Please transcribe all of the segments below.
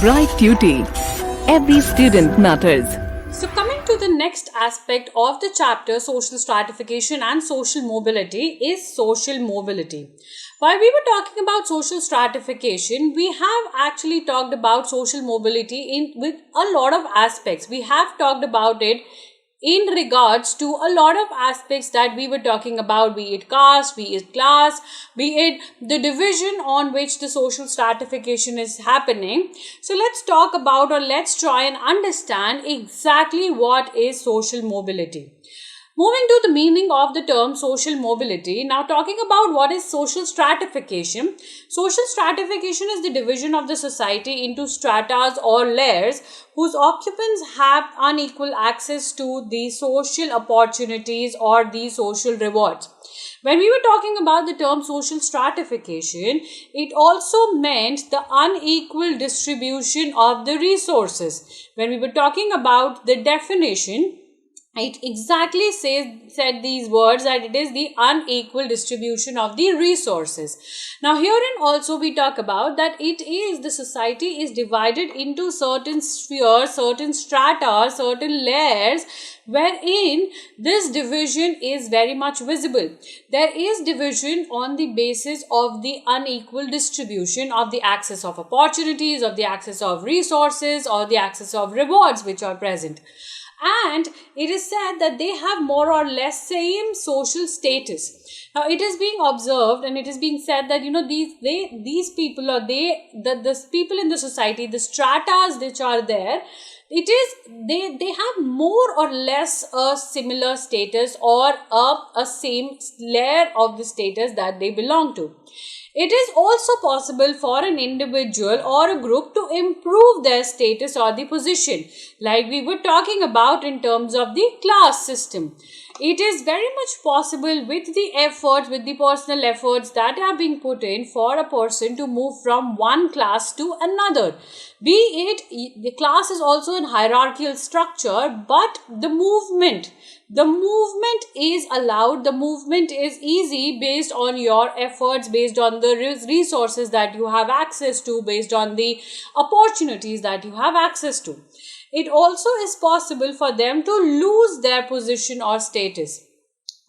Bright Tuty. Every student matters. So, coming to the next aspect of the chapter, social stratification and social mobility, is social mobility. While we were talking about social stratification, we have actually talked about social mobility with a lot of aspects. We have talked about it in regards to a lot of aspects that we were talking about, be it caste, be it class, be it the division on which the social stratification is happening. So let's talk about, or let's try and understand exactly what is social mobility. Moving to the meaning of the term social mobility, now talking about what is social stratification. Social stratification is the division of the society into stratas or layers whose occupants have unequal access to the social opportunities or the social rewards. When we were talking about the term social stratification, it also meant the unequal distribution of the resources. When we were talking about the definition, it exactly said these words, that it is the unequal distribution of the resources. Now herein also we talk about that it is the society is divided into certain spheres, certain strata, certain layers, wherein this division is very much visible. There is division on the basis of the unequal distribution of the access of opportunities, of the access of resources, or the access of rewards which are present. And it is said that they have more or less same social status. Now it is being observed and it is being said that these people, or the people in the society, the stratas which are there, it is they have more or less a similar status, or a same layer of the status that they belong to. It is also possible for an individual or a group to improve their status or the position, like we were talking about in terms of the class system. It is very much possible with the efforts, with the personal efforts that are being put in for a person to move from one class to another. Be it, the class is also in hierarchical structure, but the movement is allowed, the movement is easy based on your efforts, based on the resources that you have access to, based on the opportunities that you have access to. It also is possible for them to lose their position or status,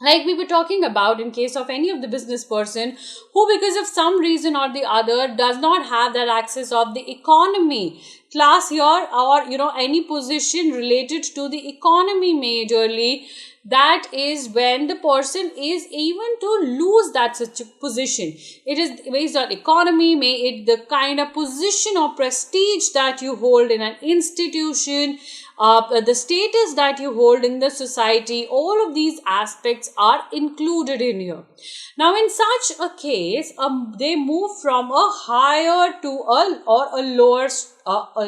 like we were talking about in case of any of the business person who, because of some reason or the other, does not have that access of the economy class here, or any position related to the economy majorly. That is when the person is even to lose that such a position. It is based on economy, may it the kind of position or prestige that you hold in an institution, the status that you hold in the society. All of these aspects are included in here. Now in such a case, they move from a higher to a lower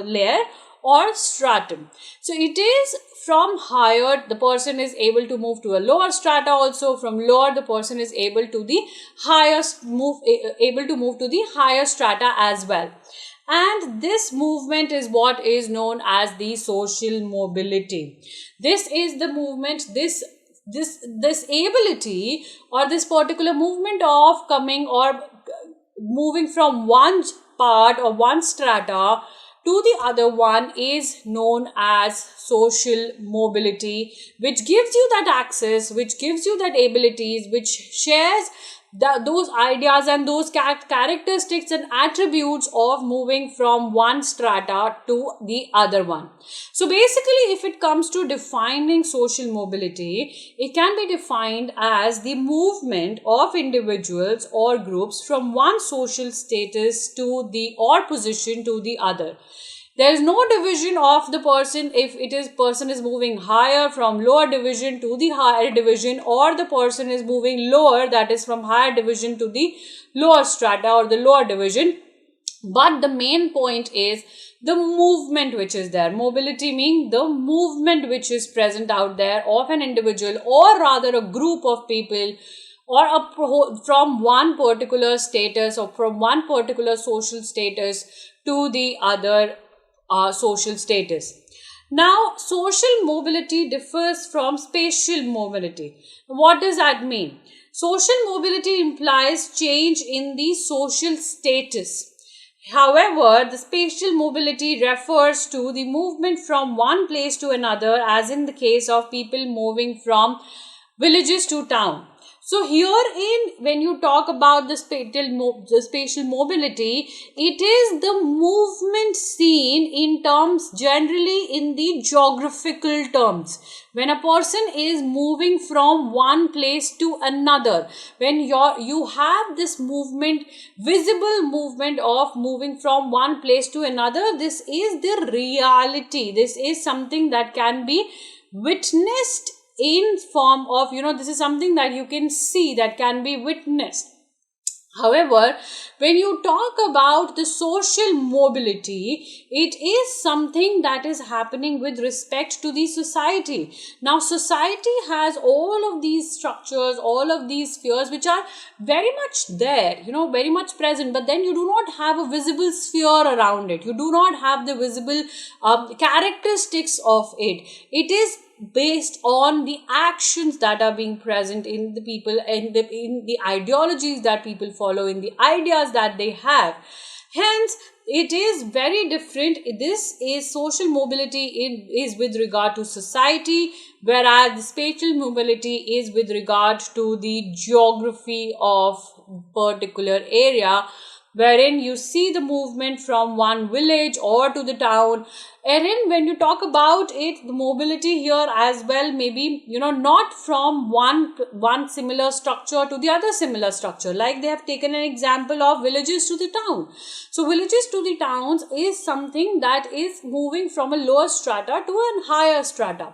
layer or stratum. So it is from higher, the person is able to move to a lower strata. Also from lower, the person is able to the highest able to move to the higher strata as well. And this movement is what is known as the social mobility. This is the movement, this ability, or this particular movement of coming or moving from one part or one strata to the other one is known as social mobility, which gives you that access, which gives you that abilities, which shares those ideas and those characteristics and attributes of moving from one strata to the other one. So basically, if it comes to defining social mobility, it can be defined as the movement of individuals or groups from one social status to the or position to the other. There is no division of the person if it is person is moving higher from lower division to the higher division, or the person is moving lower, that is from higher division to the lower strata or the lower division. But the main point is the movement which is there. Mobility meaning the movement which is present out there of an individual, or rather a group of people, or from one particular status or from one particular social status to the other social status. Now, social mobility differs from spatial mobility. What does that mean? Social mobility implies change in the social status. However, the spatial mobility refers to the movement from one place to another, as in the case of people moving from villages to town. So herein, when you talk about the spatial mobility, it is the movement seen in terms, generally in the geographical terms. When a person is moving from one place to another, when you have this movement, visible movement of moving from one place to another, this is the reality. This is something that can be witnessed in form of, this is something that you can see, that can be witnessed. However, when you talk about the social mobility, it is something that is happening with respect to the society. Now, society has all of these structures, all of these spheres, which are very much there, very much present, but then you do not have a visible sphere around it. You do not have the visible characteristics of it. It is based on the actions that are being present in the people, and in the ideologies that people follow, in the ideas that they have. Hence, it is very different. This is social mobility is with regard to society, whereas the spatial mobility is with regard to the geography of particular area, wherein you see the movement from one village or to the town. And then when you talk about it, the mobility here as well, maybe, not from one similar structure to the other similar structure. Like they have taken an example of villages to the town. So villages to the towns is something that is moving from a lower strata to a higher strata,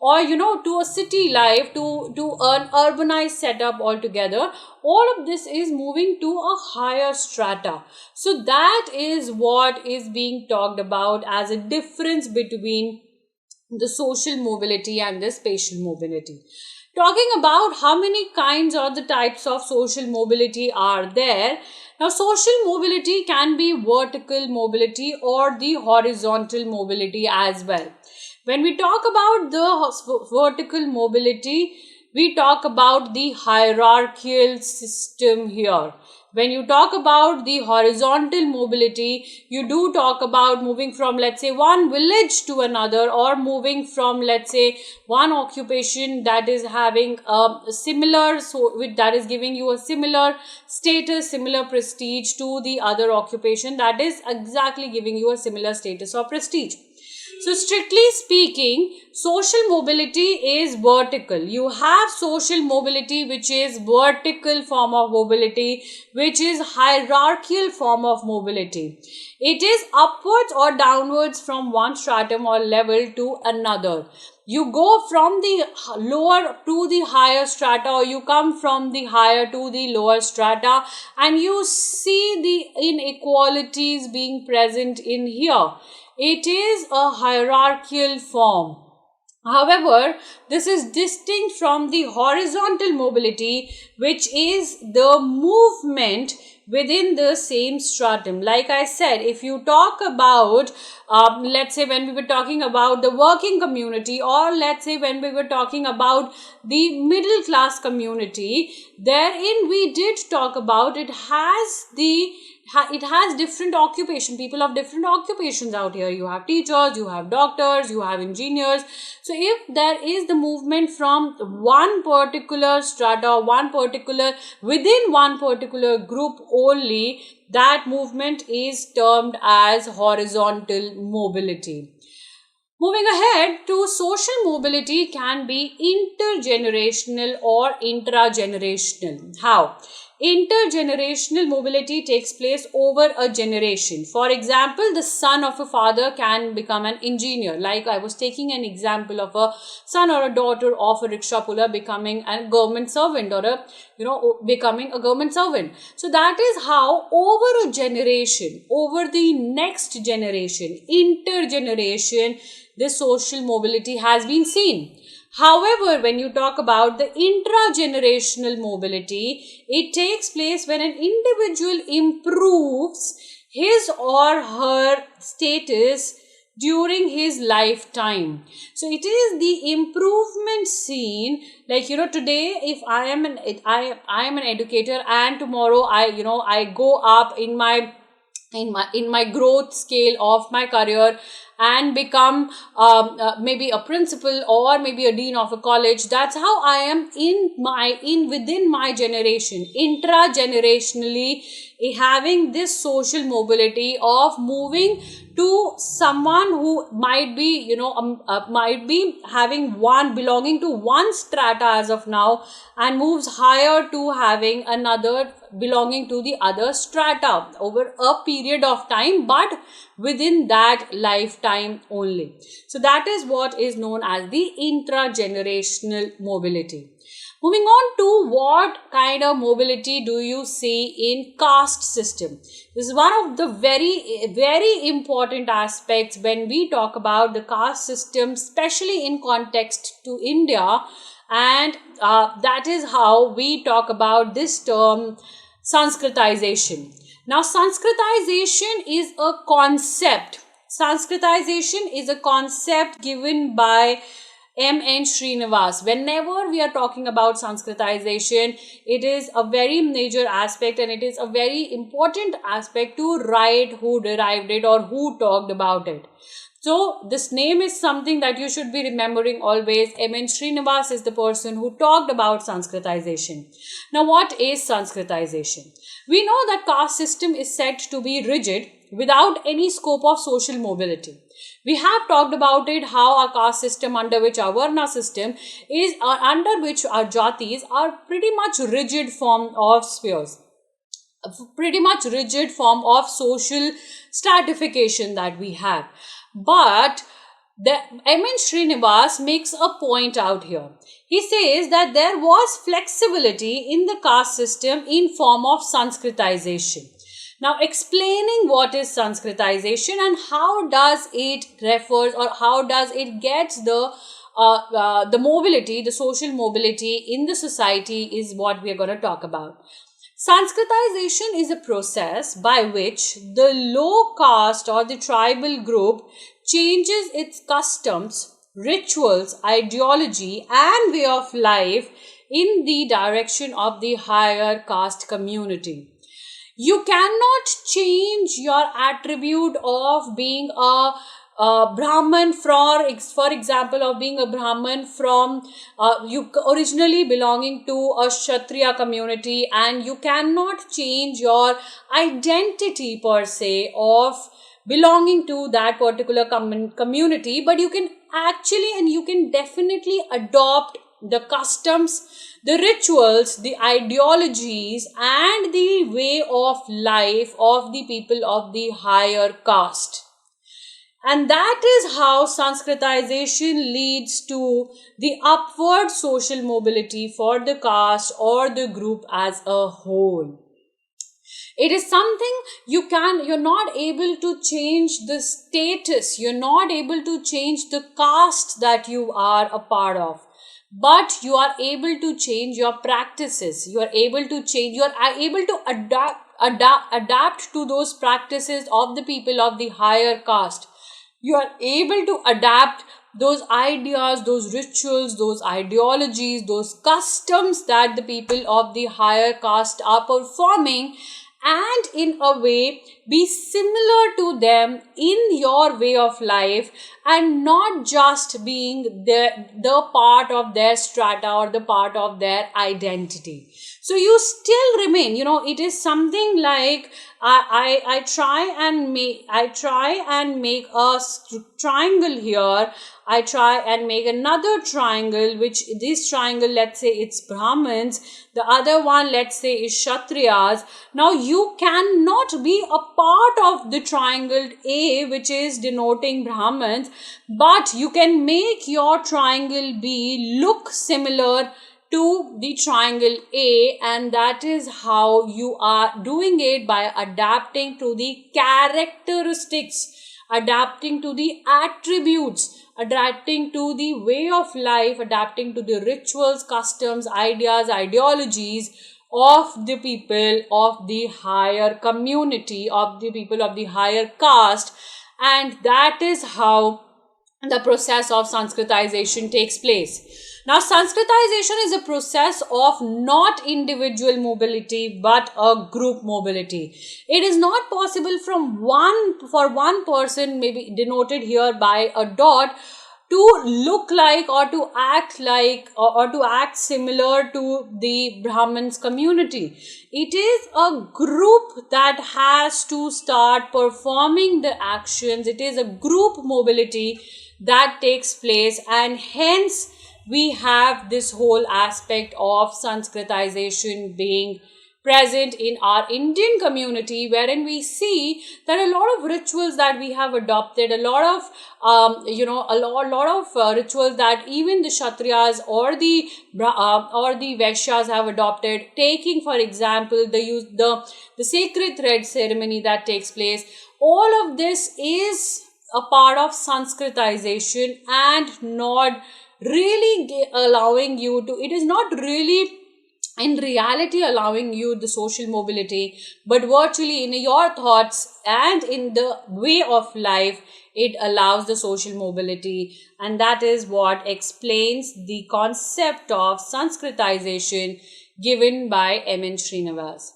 or to a city life, to an urbanized setup altogether. All of this is moving to a higher strata. So that is what is being talked about as a difference between the social mobility and the spatial mobility. Talking about how many kinds or the types of social mobility are there. Now, social mobility can be vertical mobility or the horizontal mobility as well. When we talk about the vertical mobility, we talk about the hierarchical system here. When you talk about the horizontal mobility, you do talk about moving from, let's say, one village to another, or moving from, let's say, one occupation that is having a similar, that is giving you a similar status, similar prestige, to the other occupation that is exactly giving you a similar status or prestige. So strictly speaking, social mobility is vertical. You have social mobility, which is vertical form of mobility, which is hierarchical form of mobility. It is upwards or downwards from one stratum or level to another. You go from the lower to the higher strata, or you come from the higher to the lower strata, and you see the inequalities being present in here. It is a hierarchical form. However, this is distinct from the horizontal mobility, which is the movement within the same stratum. Like I said, if you talk about, let's say when we were talking about the working community, or let's say when we were talking about the middle class community, therein we did talk about it has different occupation, people of different occupations out here. You have teachers, you have doctors, you have engineers. So if there is the movement from one particular strata, within one particular group only, that movement is termed as horizontal mobility. Moving ahead to social mobility can be intergenerational or intragenerational. How? Intergenerational mobility takes place over a generation. For example, the son of a father can become an engineer. Like I was taking an example of a son or a daughter of a rickshaw puller becoming a government servant, or becoming a government servant. So that is how over a generation, over the next generation, intergeneration, this social mobility has been seen. However, when you talk about the intragenerational mobility, it takes place when an individual improves his or her status during his lifetime. So it is the improvement seen, like today if I am an educator, and tomorrow I go up in my in my growth scale of my career and become maybe a principal or maybe a dean of a college. That's how I am in within my generation, intra-generationally, having this social mobility of moving to someone who might be, might be having one, belonging to one strata as of now, and moves higher to having another belonging to the other strata over a period of time, but within that lifetime only. So that is what is known as the intra-generational mobility. Moving on to what kind of mobility do you see in caste system? This is one of the very important aspects when we talk about the caste system, especially in context to India, and that is how we talk about this term Sanskritization. Now, Sanskritization is a concept. Sanskritization is a concept given by M.N. Srinivas. Whenever we are talking about Sanskritization, it is a very major aspect and it is a very important aspect to write who derived it or who talked about it. So this name is something that you should be remembering always. M.N. Srinivas is the person who talked about Sanskritization. Now, what is Sanskritization? We know that caste system is said to be rigid without any scope of social mobility. We have talked about it, how our caste system, under which our Varna system is, under which our jatis are pretty much rigid form of spheres, pretty much rigid form of social stratification that we have. But the M.N. Srinivas makes a point out here. He says that there was flexibility in the caste system in form of Sanskritization. Now, explaining what is Sanskritization and how does it refers or how does it gets the mobility, the social mobility in the society is what we are going to talk about. Sanskritization is a process by which the low caste or the tribal group changes its customs, rituals, ideology, and way of life in the direction of the higher caste community. You cannot change your attribute of being a Brahman, for example, of being a Brahman from you originally belonging to a Kshatriya community, and you cannot change your identity per se of belonging to that particular community, but you can actually and you can definitely adopt the customs, the rituals, the ideologies, and the way of life of the people of the higher caste. And that is how Sanskritization leads to the upward social mobility for the caste or the group as a whole. It is something you're not able to change the status, you're not able to change the caste that you are a part of. But you are able to change your practices. You are able to change, you are able to adapt to those practices of the people of the higher caste. You are able to adapt those ideas, those rituals, those ideologies, those customs that the people of the higher caste are performing, and in a way be similar to them in your way of life, and not just being the part of their strata or the part of their identity. So you still remain, it is something like I try and make a triangle here. I try and make another triangle, which this triangle, let's say it's Brahmins. The other one, let's say, is Kshatriyas. Now you cannot be a part of the triangle A, which is denoting Brahmins, but you can make your triangle B look similar to the triangle A, and that is how you are doing it, by adapting to the characteristics, adapting to the attributes, adapting to the way of life, adapting to the rituals, customs, ideas, ideologies of the people of the higher community, of the people of the higher caste. And that is how the process of Sanskritization takes place. Now, Sanskritization is a process of not individual mobility but a group mobility. It is not possible for one person, maybe denoted here by a dot, to look like or to act like or to act similar to the Brahmins community. It is a group that has to start performing the actions. It is a group mobility that takes place, and hence we have this whole aspect of Sanskritization being present in our Indian community, wherein we see that a lot of rituals that we have adopted, a lot of rituals that even the Kshatriyas or the Vaishyas have adopted. Taking for example the sacred thread ceremony that takes place. All of this is a part of Sanskritization and not really allowing you to. It is not really in reality allowing you the social mobility, but virtually in your thoughts and in the way of life it allows the social mobility. And that is what explains the concept of Sanskritization given by M.N. Srinivas.